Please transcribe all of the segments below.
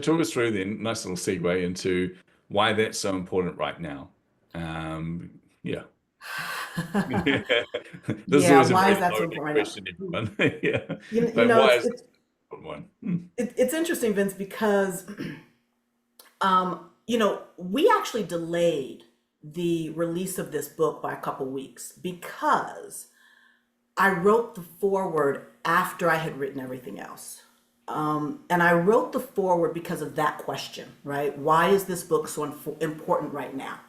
talk us through then, nice little segue into why that's so important right now. Yeah. Yeah. This is Yeah, always a why is very that so loaded important right question, everyone. Yeah. now? But why is this important one? It's interesting, Vince, because we actually delayed the release of this book by a couple weeks because I wrote the foreword after I had written everything else. And I wrote the foreword because of that question, right? Why is this book so important right now?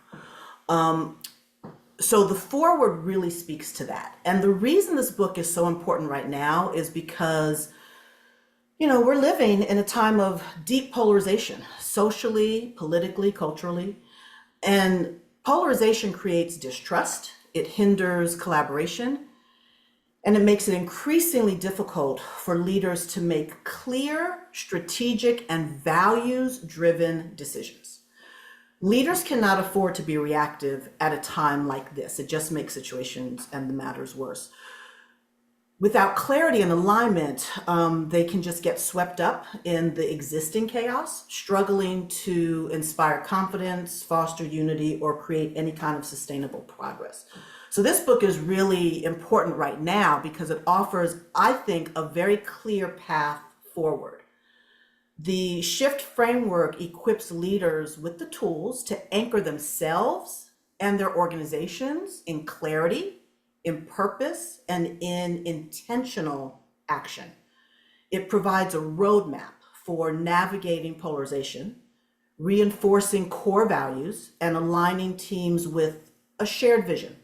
So the foreword really speaks to that. And the reason this book is so important right now is because, we're living in a time of deep polarization, socially, politically, culturally. And polarization creates distrust, it hinders collaboration, and it makes it increasingly difficult for leaders to make clear, strategic, and values driven decisions. Leaders cannot afford to be reactive at a time like this. It just makes situations and the matters worse. Without clarity and alignment, they can just get swept up in the existing chaos, struggling to inspire confidence, foster unity, or create any kind of sustainable progress. So this book is really important right now because it offers, I think, a very clear path forward. The shift framework equips leaders with the tools to anchor themselves and their organizations in clarity, in purpose, and in intentional action. It provides a roadmap for navigating polarization, reinforcing core values, and aligning teams with a shared vision,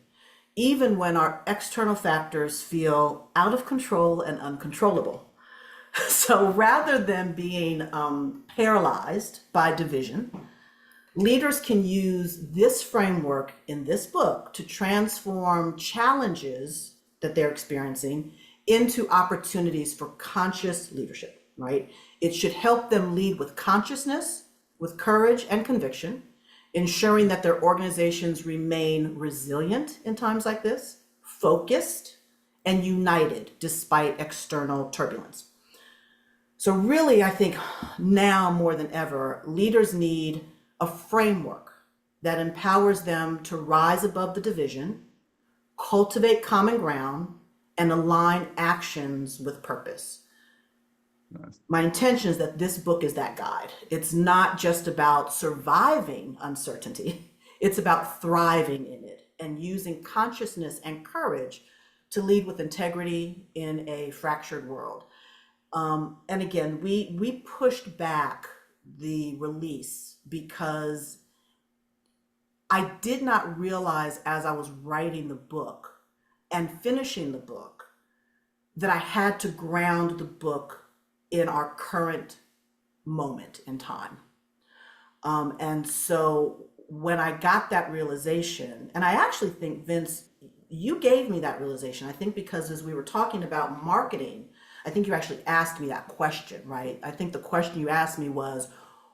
even when our external factors feel out of control and uncontrollable. So rather than being paralyzed by division, leaders can use this framework in this book to transform challenges that they're experiencing into opportunities for conscious leadership, right? It should help them lead with consciousness, with courage and conviction, ensuring that their organizations remain resilient in times like this, focused, and united despite external turbulence. So really, I think now more than ever, leaders need a framework that empowers them to rise above the division, cultivate common ground, and align actions with purpose. Nice. My intention is that this book is that guide. It's not just about surviving uncertainty, it's about thriving in it and using consciousness and courage to lead with integrity in a fractured world. And again, we pushed back the release because I did not realize as I was writing the book and finishing the book that I had to ground the book in our current moment in time. And so when I got that realization, and I actually think, Vince, you gave me that realization. I think because as we were talking about marketing, I think you actually asked me that question, right? I think the question you asked me was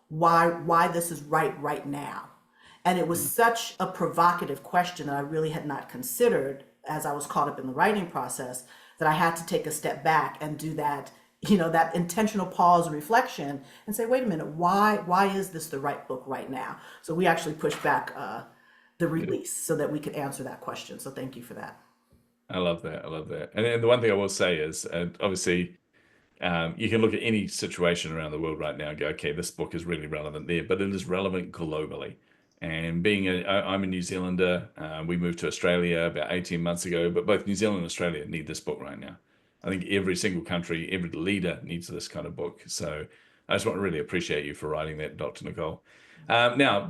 why this is right now. And it was Yeah. such a provocative question that I really had not considered as I was caught up in the writing process that I had to take a step back and do that, that intentional pause and reflection and say, wait a minute, why is this the right book right now? So we actually pushed back the Yeah. release so that we could answer that question. So thank you for that. I love that. I love that. And the one thing I will say is, obviously, you can look at any situation around the world right now and go, okay, this book is really relevant there, but it is relevant globally. And I'm a New Zealander. We moved to Australia about 18 months ago, but both New Zealand and Australia need this book right now. I think every single country, every leader needs this kind of book. So I just want to really appreciate you for writing that, Dr. Nicole. Now, before